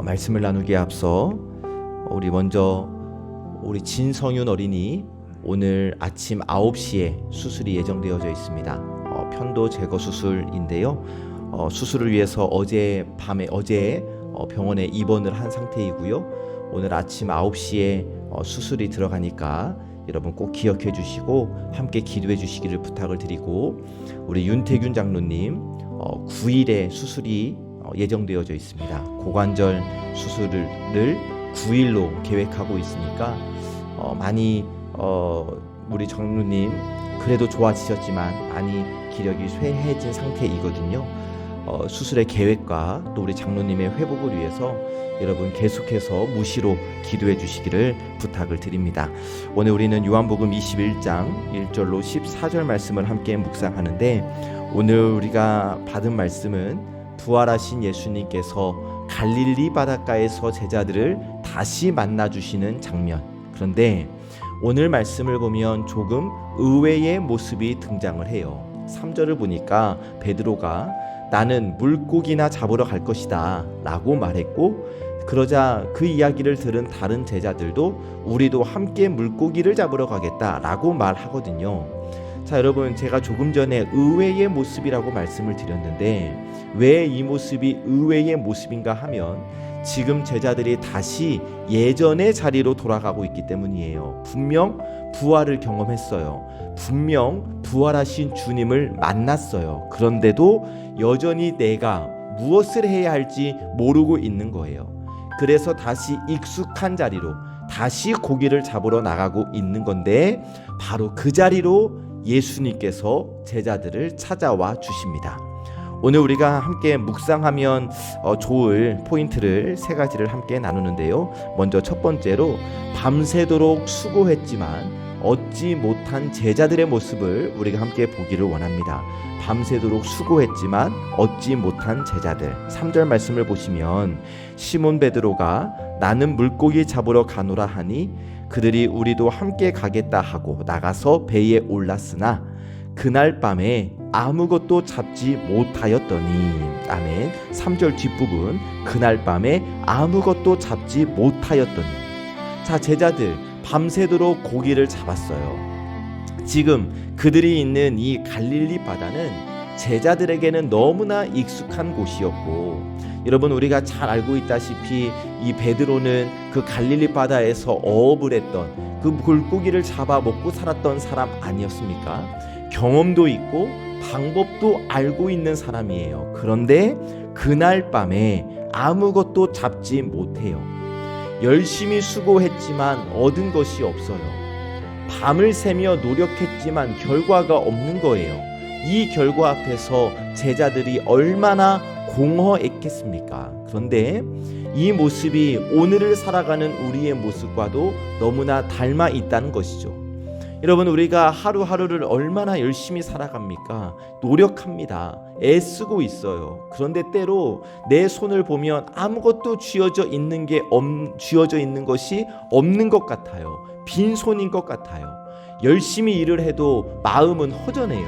말씀을 나누기에 앞서 우리 진성윤 어린이 오늘 아침 9시에 수술이 예정되어져 있습니다. 편도 제거 수술인데요. 수술을 위해서 어제 병원에 입원을 한 상태이고요. 오늘 아침 9시에 수술이 들어가니까 여러분 꼭 기억해 주시고 함께 기도해 주시기를 부탁을 드리고, 우리 윤태균 장로님 9일에 수술이 예정되어져 있습니다. 고관절 수술을 9일로 계획하고 있으니까 많이 우리 장로님 그래도 좋아지셨지만 많이 기력이 쇠해진 상태이거든요. 수술의 계획과 또 우리 장로님의 회복을 위해서 여러분 계속해서 무시로 기도해 주시기를 부탁을 드립니다. 오늘 우리는 요한복음 21장 1절로 14절 말씀을 함께 묵상하는데, 오늘 우리가 받은 말씀은 부활하신 예수님께서 갈릴리 바닷가에서 제자들을 다시 만나주시는 장면. 그런데 오늘 말씀을 보면 조금 의외의 모습이 등장을 해요. 3절을 보니까 베드로가 나는 물고기나 잡으러 갈 것이다 라고 말했고, 그러자 그 이야기를 들은 다른 제자들도 우리도 함께 물고기를 잡으러 가겠다 라고 말하거든요. 자, 여러분, 제가 조금 전에 의외의 모습이라고 말씀을 드렸는데 왜 이 모습이 의외의 모습인가 하면 지금 제자들이 다시 예전의 자리로 돌아가고 있기 때문이에요. 분명 부활을 경험했어요. 분명 부활하신 주님을 만났어요. 그런데도 여전히 내가 무엇을 해야 할지 모르고 있는 거예요. 그래서 다시 익숙한 자리로 다시 고기를 잡으러 나가고 있는 건데, 바로 그 자리로 예수님께서 제자들을 찾아와 주십니다. 오늘 우리가 함께 묵상하면 좋을 포인트를 3가지를 함께 나누는데요. 먼저 첫 번째로 밤새도록 수고했지만 얻지 못한 제자들의 모습을 우리가 함께 보기를 원합니다. 밤새도록 수고했지만 얻지 못한 제자들. 3절 말씀을 보시면 시몬 베드로가 나는 물고기 잡으러 가노라 하니 그들이 우리도 함께 가겠다 하고 나가서 배에 올랐으나 그날 밤에 아무것도 잡지 못하였더니. 아멘. 3절 뒷부분 그날 밤에 아무것도 잡지 못하였더니. 자, 제자들 밤새도록 고기를 잡았어요. 지금 그들이 있는 이 갈릴리 바다는 제자들에게는 너무나 익숙한 곳이었고, 여러분 우리가 잘 알고 있다시피 이 베드로는 그 갈릴리 바다에서 어업을 했던, 그 물고기를 잡아 먹고 살았던 사람 아니었습니까? 경험도 있고 방법도 알고 있는 사람이에요. 그런데 그날 밤에 아무것도 잡지 못해요. 열심히 수고했지만 얻은 것이 없어요. 밤을 새며 노력했지만 결과가 없는 거예요. 이 결과 앞에서 제자들이 얼마나 공허했겠습니까? 그런데 이 모습이 오늘을 살아가는 우리의 모습과도 너무나 닮아 있다는 것이죠. 여러분, 우리가 하루하루를 얼마나 열심히 살아갑니까? 노력합니다. 애쓰고 있어요. 그런데 때로 내 손을 보면 아무것도 쥐어져 있는 것이 없는 것 같아요. 빈손인 것 같아요. 열심히 일을 해도 마음은 허전해요.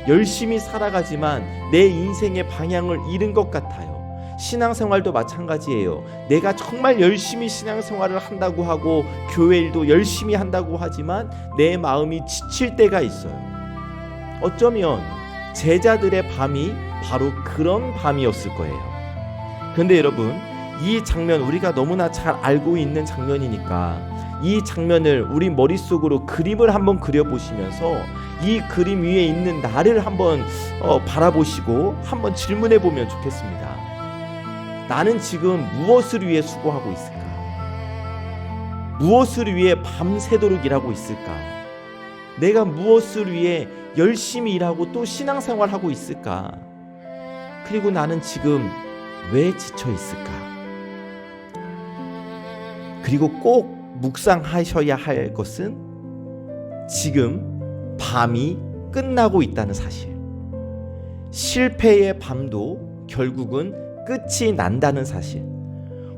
열심히 살아가지만 내 인생의 방향을 잃은 것 같아요. 신앙생활도 마찬가지예요. 내가 정말 열심히 신앙생활을 한다고 하고 교회 일도 열심히 한다고 하지만 내 마음이 지칠 때가 있어요. 어쩌면 제자들의 밤이 바로 그런 밤이었을 거예요. 그런데 여러분, 이 장면 우리가 너무나 잘 알고 있는 장면이니까 이 장면을 우리 머릿속으로 그림을 한번 그려보시면서 이 그림 위에 있는 나를 한번 바라보시고 한번 질문해 보면 좋겠습니다. 나는 지금 무엇을 위해 수고하고 있을까? 무엇을 위해 밤새도록 일하고 있을까? 내가 무엇을 위해 열심히 일하고 또 신앙생활하고 있을까? 그리고 나는 지금 왜 지쳐 있을까? 그리고 꼭 묵상하셔야 할 것은 지금 밤이 끝나고 있다는 사실. 실패의 밤도 결국은 끝이 난다는 사실.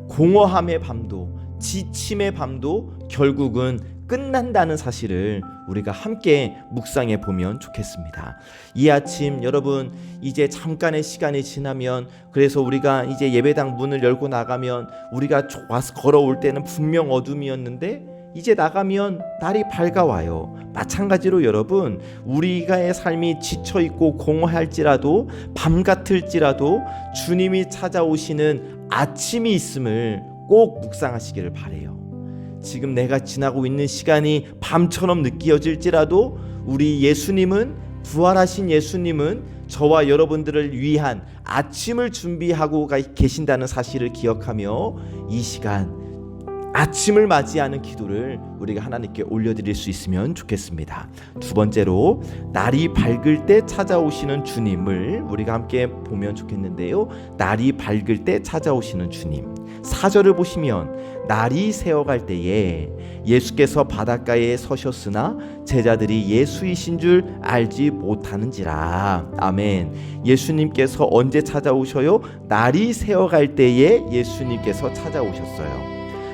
공허함의 밤도, 지침의 밤도 결국은 끝난다는 사실을 우리가 함께 묵상해 보면 좋겠습니다. 이 아침 여러분, 이제 잠깐의 시간이 지나면, 그래서 우리가 이제 예배당 문을 열고 나가면, 우리가 와서 걸어올 때는 분명 어둠이었는데 이제 나가면 날이 밝아와요. 마찬가지로 여러분, 우리가의 삶이 지쳐있고 공허할지라도, 밤 같을지라도 주님이 찾아오시는 아침이 있음을 꼭 묵상하시기를 바라요. 지금 내가 지나고 있는 시간이 밤처럼 느껴질지라도 우리 예수님은, 부활하신 예수님은 저와 여러분들을 위한 아침을 준비하고 계신다는 사실을 기억하며 이 시간 아침을 맞이하는 기도를 우리가 하나님께 올려드릴 수 있으면 좋겠습니다. 두 번째로, 날이 밝을 때 찾아오시는 주님을 우리가 함께 보면 좋겠는데요. 날이 밝을 때 찾아오시는 주님. 4절을 보시면, 날이 새어갈 때에 예수께서 바닷가에 서셨으나 제자들이 예수이신 줄 알지 못하는지라. 아멘. 예수님께서 언제 찾아오셔요? 날이 새어갈 때에 예수님께서 찾아오셨어요.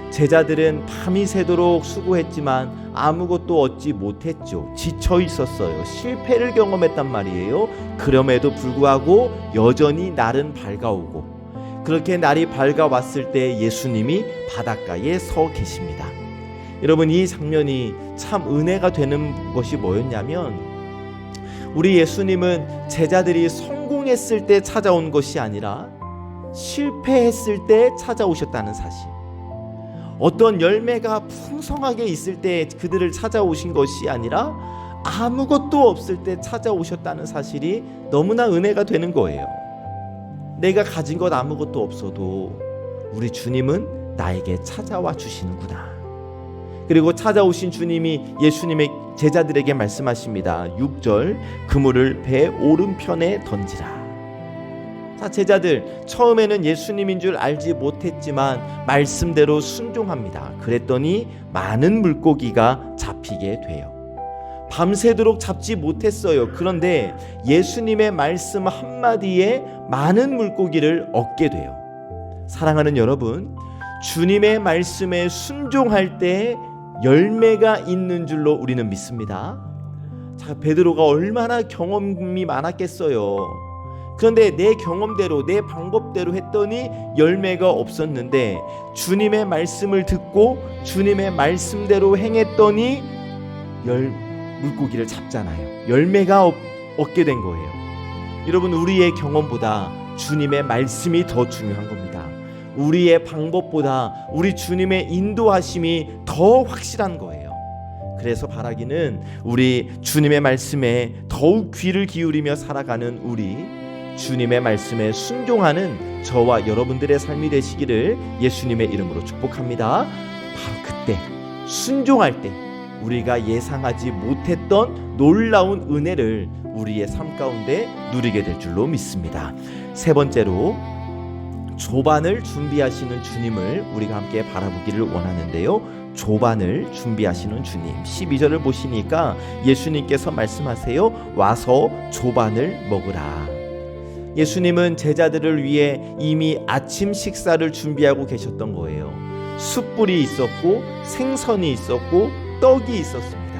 제자들은 밤이 새도록 수고했지만 아무것도 얻지 못했죠. 지쳐 있었어요. 실패를 경험했단 말이에요. 그럼에도 불구하고 여전히 날은 밝아오고, 그렇게 날이 밝아왔을 때 예수님이 바닷가에 서 계십니다. 여러분, 이 장면이 참 은혜가 되는 것이 뭐였냐면, 우리 예수님은 제자들이 성공했을 때 찾아온 것이 아니라 실패했을 때 찾아오셨다는 사실, 어떤 열매가 풍성하게 있을 때 그들을 찾아오신 것이 아니라 아무것도 없을 때 찾아오셨다는 사실이 너무나 은혜가 되는 거예요. 내가 가진 것 아무것도 없어도 우리 주님은 나에게 찾아와 주시는구나. 그리고 찾아오신 주님이 예수님의 제자들에게 말씀하십니다. 6절, 그물을 배 오른편에 던지라. 자, 제자들 처음에는 예수님인 줄 알지 못했지만 말씀대로 순종합니다. 그랬더니 많은 물고기가 잡히게 돼요. 밤새도록 잡지 못했어요. 그런데 예수님의 말씀 한마디에 많은 물고기를 얻게 돼요. 사랑하는 여러분, 주님의 말씀에 순종할 때 열매가 있는 줄로 우리는 믿습니다. 자, 베드로가 얼마나 경험이 많았겠어요. 그런데 내 경험대로, 내 방법대로 했더니 열매가 없었는데, 주님의 말씀을 듣고 주님의 말씀대로 행했더니 물고기를 잡잖아요. 열매가 얻게 된 거예요. 여러분, 우리의 경험보다 주님의 말씀이 더 중요한 겁니다. 우리의 방법보다 우리 주님의 인도하심이 더 확실한 거예요. 그래서 바라기는 우리 주님의 말씀에 더욱 귀를 기울이며 살아가는 우리 주님의 말씀에 순종하는 저와 여러분들의 삶이 되시기를 예수님의 이름으로 축복합니다. 바로 그때, 순종할 때 우리가 예상하지 못했던 놀라운 은혜를 우리의 삶 가운데 누리게 될 줄로 믿습니다. 세 번째로, 조반을 준비하시는 주님을 우리가 함께 바라보기를 원하는데요. 조반을 준비하시는 주님. 12절을 보시니까 예수님께서 말씀하세요. 와서 조반을 먹으라. 예수님은 제자들을 위해 이미 아침 식사를 준비하고 계셨던 거예요. 숯불이 있었고 생선이 있었고 떡이 있었습니다.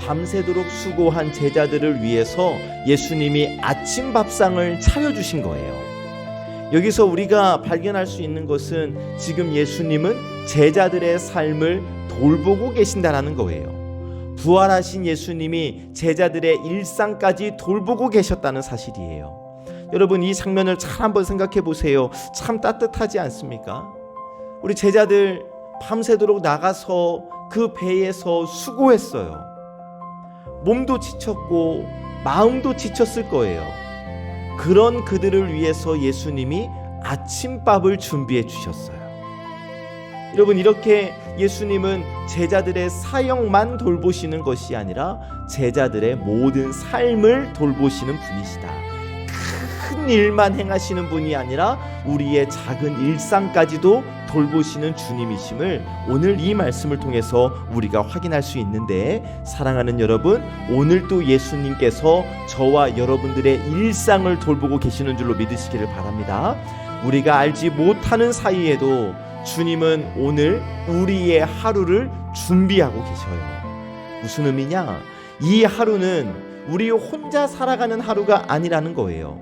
밤새도록 수고한 제자들을 위해서 예수님이 아침 밥상을 차려주신 거예요. 여기서 우리가 발견할 수 있는 것은 지금 예수님은 제자들의 삶을 돌보고 계신다라는 거예요. 부활하신 예수님이 제자들의 일상까지 돌보고 계셨다는 사실이에요. 여러분, 이 장면을 잘 한번 생각해 보세요. 참 따뜻하지 않습니까? 우리 제자들 밤새도록 나가서 그 배에서 수고했어요. 몸도 지쳤고 마음도 지쳤을 거예요. 그런 그들을 위해서 예수님이 아침밥을 준비해 주셨어요. 여러분, 이렇게 예수님은 제자들의 사역만 돌보시는 것이 아니라 제자들의 모든 삶을 돌보시는 분이시다. 큰 일만 행하시는 분이 아니라 우리의 작은 일상까지도 돌보시는 주님이심을 오늘 이 말씀을 통해서 우리가 확인할 수 있는데, 사랑하는 여러분, 오늘 또 예수님께서 저와 여러분들의 일상을 돌보고 계시는 줄로 믿으시기를 바랍니다. 우리가 알지 못하는 사이에도 주님은 오늘 우리의 하루를 준비하고 계셔요. 무슨 의미냐? 이 하루는 우리 혼자 살아가는 하루가 아니라는 거예요.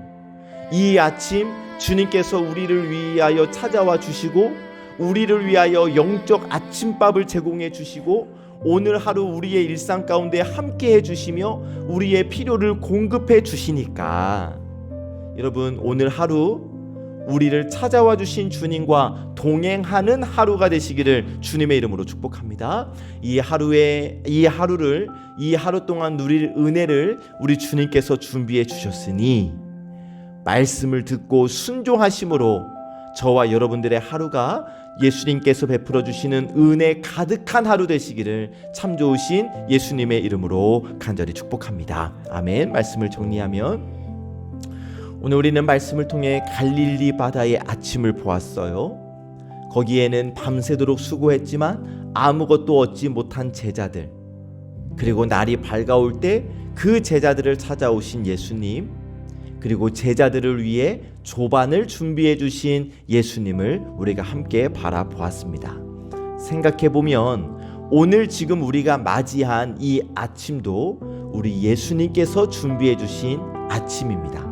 이 아침 주님께서 우리를 위하여 찾아와 주시고 우리를 위하여 영적 아침밥을 제공해 주시고 오늘 하루 우리의 일상 가운데 함께 해주시며 우리의 필요를 공급해 주시니까 여러분, 오늘 하루 우리를 찾아와 주신 주님과 동행하는 하루가 되시기를 주님의 이름으로 축복합니다. 이 하루 동안 누릴 은혜를 우리 주님께서 준비해 주셨으니 말씀을 듣고 순종하심으로 저와 여러분들의 하루가 예수님께서 베풀어 주시는 은혜 가득한 하루 되시기를 참 좋으신 예수님의 이름으로 간절히 축복합니다. 아멘. 말씀을 정리하면 오늘 우리는 말씀을 통해 갈릴리 바다의 아침을 보았어요. 거기에는 밤새도록 수고했지만 아무것도 얻지 못한 제자들, 그리고 날이 밝아올 때 그 제자들을 찾아오신 예수님, 그리고 제자들을 위해 조반을 준비해 주신 예수님을 우리가 함께 바라보았습니다. 생각해보면 오늘 지금 우리가 맞이한 이 아침도 우리 예수님께서 준비해 주신 아침입니다.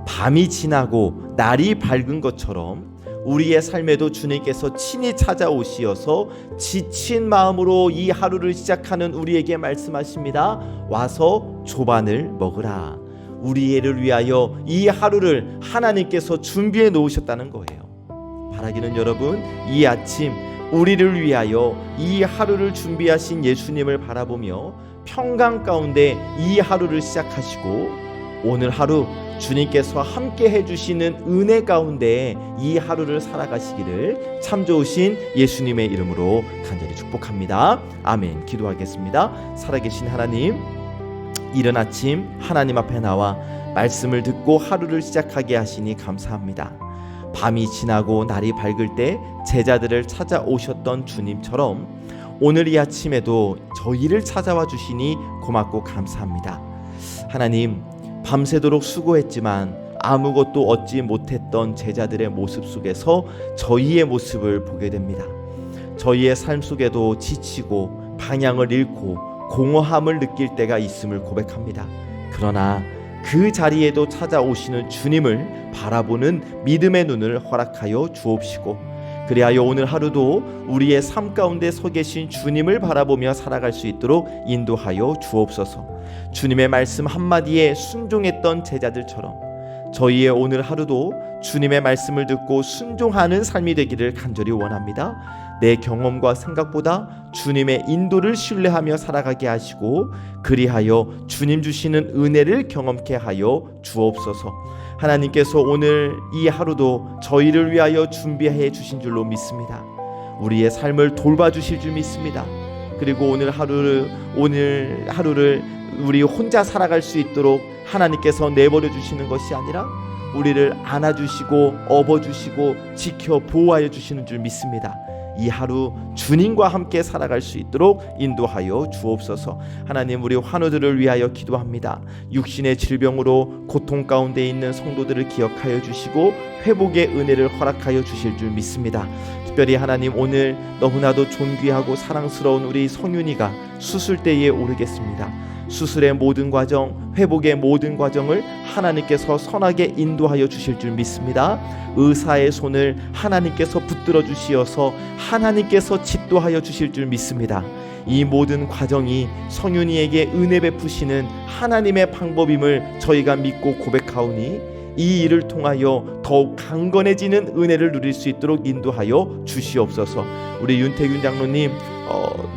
밤이 지나고 날이 밝은 것처럼 우리의 삶에도 주님께서 친히 찾아오시어서 지친 마음으로 이 하루를 시작하는 우리에게 말씀하십니다. 와서 조반을 먹으라. 우리를 위하여 이 하루를 하나님께서 준비해 놓으셨다는 거예요. 바라기는 여러분, 이 아침 우리를 위하여 이 하루를 준비하신 예수님을 바라보며 평강 가운데 이 하루를 시작하시고 오늘 하루 주님께서 함께 해주시는 은혜 가운데 이 하루를 살아가시기를 참 좋으신 예수님의 이름으로 간절히 축복합니다. 아멘. 기도하겠습니다. 살아계신 하나님, 이른 아침 하나님 앞에 나와 말씀을 듣고 하루를 시작하게 하시니 감사합니다. 밤이 지나고 날이 밝을 때 제자들을 찾아오셨던 주님처럼 오늘 이 아침에도 저희를 찾아와 주시니 고맙고 감사합니다. 하나님, 밤새도록 수고했지만 아무것도 얻지 못했던 제자들의 모습 속에서 저희의 모습을 보게 됩니다. 저희의 삶 속에도 지치고 방향을 잃고 공허함을 느낄 때가 있음을 고백합니다. 그러나 그 자리에도 찾아오시는 주님을 바라보는 믿음의 눈을 허락하여 주옵시고 그리하여 오늘 하루도 우리의 삶 가운데 서 계신 주님을 바라보며 살아갈 수 있도록 인도하여 주옵소서. 주님의 말씀 한마디에 순종했던 제자들처럼 저희의 오늘 하루도 주님의 말씀을 듣고 순종하는 삶이 되기를 간절히 원합니다. 내 경험과 생각보다 주님의 인도를 신뢰하며 살아가게 하시고 그리하여 주님 주시는 은혜를 경험케 하여 주옵소서. 하나님께서 오늘 이 하루도 저희를 위하여 준비해 주신 줄로 믿습니다. 우리의 삶을 돌봐주실 줄 믿습니다. 그리고 오늘 하루를 우리 혼자 살아갈 수 있도록 하나님께서 내버려 주시는 것이 아니라 우리를 안아주시고 업어주시고 지켜 보호하여 주시는 줄 믿습니다. 이 하루 주님과 함께 살아갈 수 있도록 인도하여 주옵소서. 하나님, 우리 환우들을 위하여 기도합니다. 육신의 질병으로 고통 가운데 있는 성도들을 기억하여 주시고 회복의 은혜를 허락하여 주실 줄 믿습니다. 특별히 하나님, 오늘 너무나도 존귀하고 사랑스러운 우리 성윤이가 수술대에 오르겠습니다. 수술의 모든 과정, 회복의 모든 과정을 하나님께서 선하게 인도하여 주실 줄 믿습니다. 의사의 손을 하나님께서 붙들어 주시어서 하나님께서 집도하여 주실 줄 믿습니다. 이 모든 과정이 성윤이에게 은혜 베푸시는 하나님의 방법임을 저희가 믿고 고백하오니 이 일을 통하여 더욱 강건해지는 은혜를 누릴 수 있도록 인도하여 주시옵소서. 우리 윤태균 장로님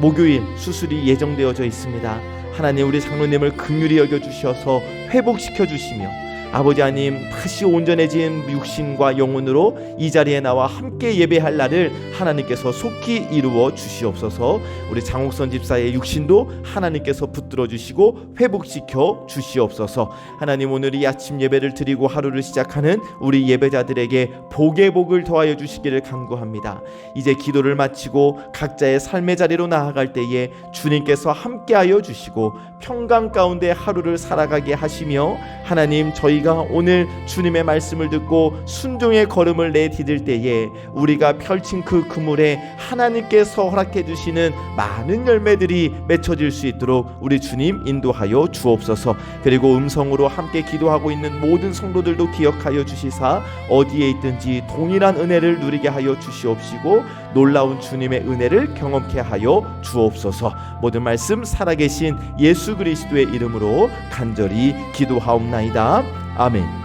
목요일 수술이 예정되어져 있습니다. 하나님, 우리 장로님을 긍휼히 여겨주셔서 회복시켜 주시며 아버지 하나님, 다시 온전해진 육신과 영혼으로 이 자리에 나와 함께 예배할 날을 하나님께서 속히 이루어 주시옵소서. 우리 장옥선 집사의 육신도 하나님께서 붙들어 주시고 회복시켜 주시옵소서. 하나님, 오늘 이 아침 예배를 드리고 하루를 시작하는 우리 예배자들에게 복의 복을 더하여 주시기를 간구합니다. 이제 기도를 마치고 각자의 삶의 자리로 나아갈 때에 주님께서 함께하여 주시고 평강 가운데 하루를 살아가게 하시며 하나님, 저희가 우리가 오늘 주님의 말씀을 듣고 순종의 걸음을 내디딜 때에 우리가 펼친 그 그물에 하나님께서 허락해 주시는 많은 열매들이 맺혀질 수 있도록 우리 주님 인도하여 주옵소서. 그리고 음성으로 함께 기도하고 있는 모든 성도들도 기억하여 주시사 어디에 있든지 동일한 은혜를 누리게 하여 주시옵시고 놀라운 주님의 은혜를 경험케 하여 주옵소서. 모든 말씀 살아계신 예수 그리스도의 이름으로 간절히 기도하옵나이다. 아멘.